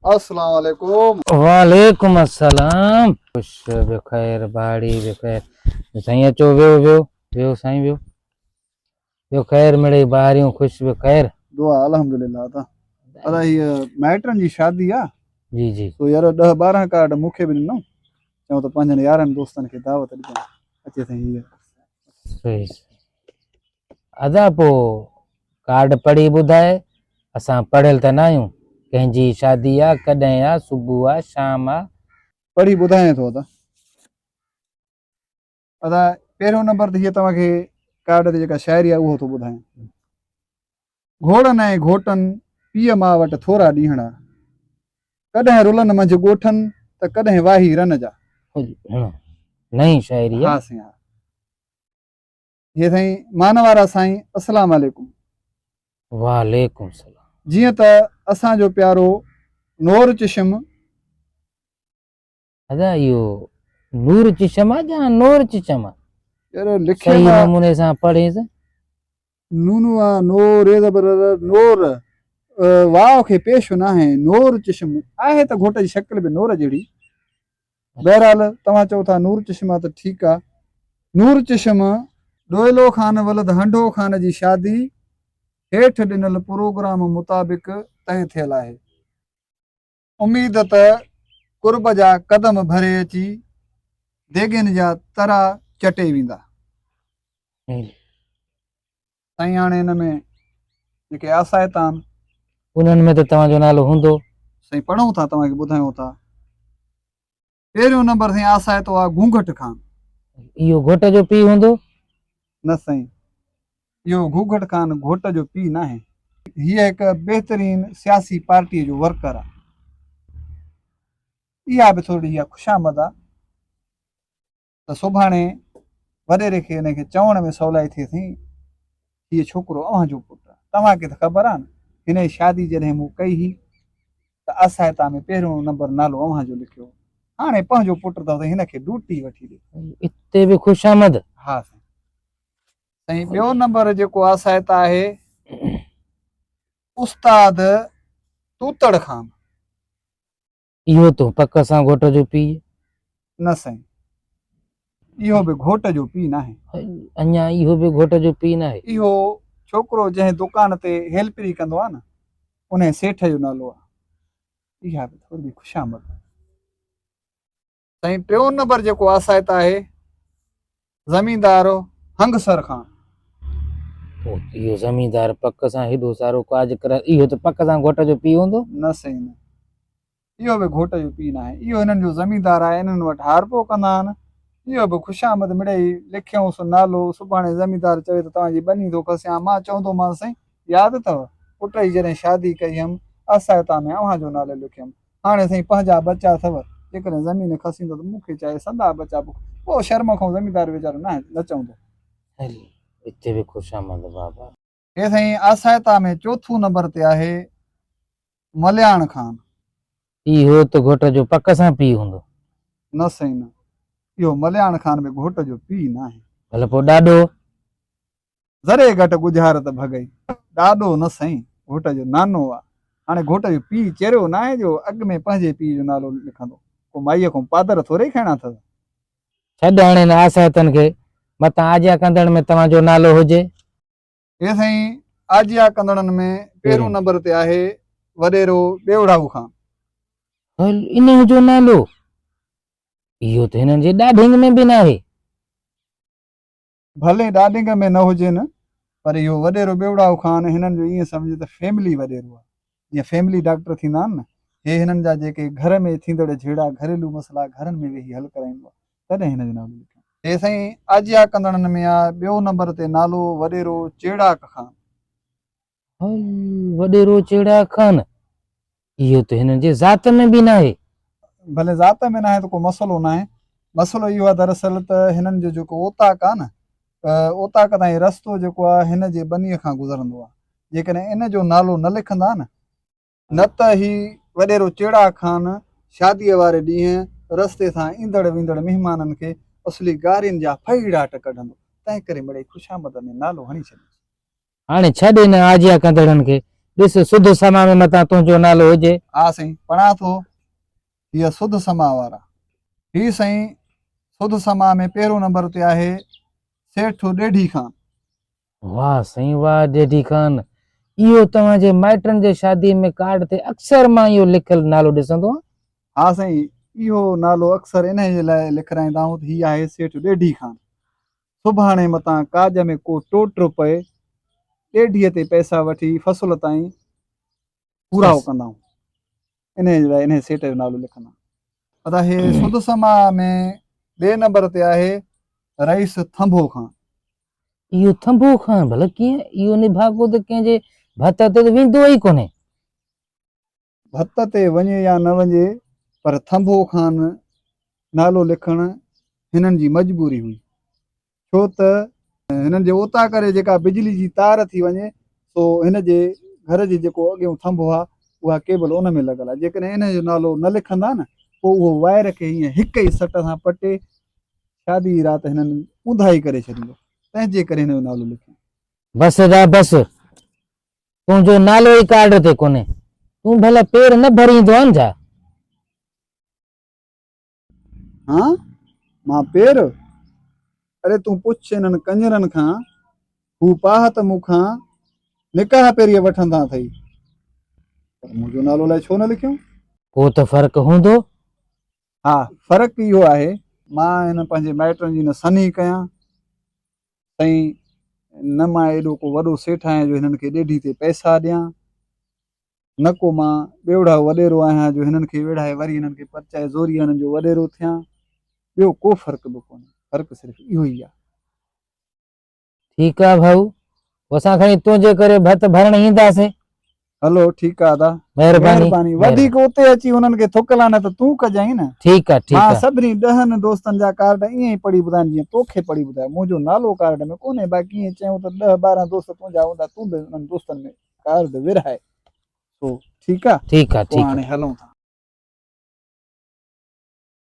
अस्सलाम वालेकुम। वालेकुम अस्सलाम। खुश बखैर बाड़ी बखैर साईं अचो वियो वियो वियो साईं वियो वियो खैर मिड़े बारियूं खुश बखैर। दुआ अल्हम्दुलिल्लाह ता अदा ये माइटन जी शादी आ जी जी तो यार 10-12 कार्ड मूंखे बि ॾिनो चऊं त पंहिंजनि यारनि दोस्तनि खे दावत ॾिजां अचे साईं हीअ सही अदा पोइ कार्ड पढ़ी ॿुधाए। असां पढ़ियल त न आहियूं। कंहिंजी शादी आहे कॾहिं आहे सुबुह आहे शाम आहे। पढ़ी ॿुधायां थो अदा अदा पहिरियों नंबर ते हीअ तव्हांखे कार्ड ते जेका शाइरी आहे उहो थो ॿुधायां। घोड़नि ऐं घोटनि पीउ माउ वटि थोरा ॾींहणा कॾहिं रुलनि मंझि ॻोठनि त कॾहिं वाही रन जा। नई शाइरी हा आहे। साईं हा हे साईं मान वारा साईं अस्सलाम वालेकुम। वालेकुम सलाम। जीअं त असांजो प्यारो नूर चिशम अदा इहो नूर चिशम आहे या नूर चिशम आहे? यार लिखियल सही आहे नमूने सां पढ़ेस। नूनू आहे नूर नूर वाव खे पेश न आहे नूर चिशम आहे त घोट जी शक्ल बि नूर जहिड़ी। बहरहाल तव्हां चओ था नूर चिशम आहे त ठीकु आहे। नूर चिशम ॾोइलो ख़ान वलद हंडो ख़ान जी शादी हेठि ॾिनल प्रोग्राम मुताबिक़ तय थियल आहे। उम्मीद त कुर्ब जा कदम भरे अची देगिन जा तरा चटे वेंदा। साईं हाणे हिन में जेके आसाइत आहिनि उन्हनि में त तव्हांजो नालो हूंदो। साईं पढ़ूं था तव्हांखे ॿुधायूं था। पहिरियों नंबर साईं आसाइतो आहे घूंघट खान। इहो घोट जो पीउ हूंदो? न साईं इहो घूंघट खान घोट जो पीउ न आहे। हीअ हिकु बहितरीन सियासी पार्टीअ जो वर्कर आहे। इहा बि थोरी इहा ख़ुशामद आहे त सुभाणे वॾेरे खे हिनखे चवण में सवलाई थिए थी हीअ छोकिरो अव्हांजो पुटु आहे। तव्हांखे त ख़बर आहे न हिन जी शादी जॾहिं मूं कई हुई त असाइता में पहिरियों नंबर नालो अव्हांजो लिखियो। हाणे पंहिंजो पुटु अथव त हिनखे ड्यूटी वठी ॾे। इते बि ख़ुशामद। हा साईं ॿियो नंबर जेको आसाइता आहे उस्ताद तूतड़ खान। इहो तो पक सां घोट जो पीउ? न साईं इहो बि घोट जो पीउ न आहे। अञा इहो बि घोट जो पीउ न आहे। इहो छोकिरो जंहिं दुकान ते हेल्परी कंदो आहे न उन सेठ जो नालो आहे। इहा बि थोरी ख़ुशामद। साईं टियों नंबर जेको आसाइता आहे ज़मींदार हंगसर खान। इहो ज़मींदार पक सां हेॾो सारो काज कर इहो त पक सां घोट जो पीउ हूंदो? न साईं न इहो बि घोट जो पीउ न आहे। इहो हिननि जो ज़मींदार आहे। इन्हनि वटि हारपो कंदा आहिनि। इहो बि ख़ुशामद मिड़ेई लिखियऊंसि नालो। सुभाणे ज़मींदार चवे त तव्हांजी ॿनी थो खसियां मां चवंदोमांसि साईं यादि अथव पुट जी जॾहिं शादी कई हुयमि आसाइता में अव्हांजो नालो लिखियमि। हाणे साईं पंहिंजा बचा अथव जेकॾहिं ज़मीन खसींदो त मूंखे चए संदा बचा पोइ शर्म खां ज़मींदार वीचारो न चवंदो। हिते बि ख़ुशामद बाबा। हे साईं आसाइता में चोथों नंबर ते आहे मल्याण खान। इहो त घोट जो पक सां पीउ हूंदो? न साईं न इहो मल्याण खान में घोट जो पीउ न आहे। भले पोइ ॾाॾो? ज़रे घटि गुज़ारत भॻई ॾाॾो न साईं घोट जो नानो आहे। हाणे घोट जो पीउ चहिरियो न आहे जो अॻु में पंहिंजे पीउ जो नालो लिखंदो। पोइ माईअ खां पादर थोरे ई खणा अथव। छॾ हाणे हिन आसाइतनि खे मतां आज्ञा कंदड़ में तव्हांजो नालो हुजे। हे साईं आज्ञा कंदड़नि में पहिरियों नंबर ते आहे वॾेरो ॿेवड़ाऊ खान। इन जो नालो? इहो त हिननि जे ॾाढिंग में बि न आहे। भले ॾाढिंग में न हुजे न पर इहो वॾेरो ॿेवड़ाऊ खान हिननि जो ईअं सम्झ त फैमिली वॾेरो आहे। जीअं फैमिली डॉक्टर थींदा आहिनि न हे हिननि जा जेके घर में थींदड़ जहिड़ा घरेलू मसइला घरनि में वेही हल कराईंदो आहे तॾहिं हिन जो नालो लिखियो। हे साईं आज्ञा कंदड़नि में आहे ॿियो नंबर ते नालो वॾेरो चेड़ाक खान। वॾेरो चेड़ा खान इहो त हिननि जे ज़ात में बि न आहे। भले ज़ात में न आहे त को मसइलो न आहे। मसइलो इहो आहे दरअसल त हिननि जो जेको ओताक आहे न ओताक ताईं रस्तो जेको आहे हिन जे बनीअ खां गुज़रंदो आहे। जेकॾहिं इन जो नालो न लिखंदा न त ही वॾेरो चेड़ा खान शादीअ वारे ॾींहुं रस्ते सां ईंदड़ वेंदड़ महिमाननि खे असली गारियुनि जा फईड़ाट कढंदो। तंहिं करे मिड़ेई ख़ुशामद में नालो हणी छॾियो। हाणे छॾ हिन आज्ञा कंदड़नि खे ॾिस सुध समा में मथां तुंहिंजो नालो हुजे। हा साईं पढ़ा थो हीअ सुध समा वारा। ही साईं सुध समा में पहिरों नंबर ते आहे सेठ ॾेढी खान। वाह साईं वाह ॾेढी खान, इहो तव्हांजे माइटनि जे शादी में कार्ड ते अक्सर मां इहो लिखियल नालो ॾिसंदो आहियां। हा साईं इहो नालो अक्सर इन जे लाइ लिखाराईंदा आहियूं, हीअ आहे सेठ ॾेढी खान। सुभाणे मतां काज में को टोट पए ॾेढीअ ते पैसा वठी फसुल ताईं पूरा कंदा आहियूं, इन जे लाइ इन सेठ जो नालो लिखंदा। अदा हे सुध समा में ॿिए नंबर ते आहे रईस थंभो खान। इहो थंभो खान भला कीअं? इहो निभागो त कंहिंजे भत ते त वेंदो ई कोन्हे। भत ते वञे या न वञे पर थंभो खान नालो लिखण हिननि जी मजबूरी हुई, छो त हिननि जे उता करे जेका बिजली जी तार थी वञे सो हिन जे घर जी जेको अॻियों थंभो आहे उहा केबल उन में लॻल आहे। जेकॾहिं इन जो नालो न लिखंदा न पोइ उहो वायर खे हीअं हिक ई सट सां पटे शादी जी राति हिननि ऊंधाई करे छॾींदो, तंहिंजे करे हिन जो नालो लिखियो। बस दा बस, तुंहिंजो नालो ई कार्ड ते कोन्हे, तूं भला पेर न भरींदो आहिनि छा? हाँ मां पेर, अरे तूं पुछ हिननि कंजरनि खां, हू पाह त मूंखां निकाह पहिरीं वठंदा अथई, पर मुंहिंजो नालो अलाए छो न लिखियो। को त फ़र्क़ु हूंदो। हा फ़र्क़ु इहो आहे, मां हिन पंहिंजे माइटनि जी न सनी कयां साईं, न मां एॾो को वॾो सेठ आहियां जो हिननि खे ॾेढी ते पैसा ॾियां, न को मां ॿेवड़ा वॾेरो आहियां जो हिननि खे वेढ़ाए वरी हिननि खे परचाए ज़ोरी हिननि जो वॾेरो थियां। ॿियो को फ़र्क़ु बि कोन्हे, फ़र्क़ु सिर्फ़ु इहो ई आहे। ठीकु आहे भाऊ, असां खणी तुंहिंजे करे भत भरण ईंदासीं। हलो ठीकु आहे दा, महिरबानी। वधीक उते अची हुननि खे थुकला न त तूं कजांइ न। ठीकु आहे ठीकु मां आहे। सभिनी 10 दोस्तनि जा कार्ड ईअं ई पढ़ी ॿुधाइनि जीअं तोखे पढ़ी ॿुधाए, मुंहिंजो नालो कार्ड में कोन्हे, बाक़ी ईअं चयूं त 10-12 दोस्त तुंहिंजा हूंदा, तूं बि उन्हनि दोस्तनि में कार्ड विरहाए। तो ठीकु आहे, ठीकु आहे पोइ ठीकु हाणे आहे। हलूं था।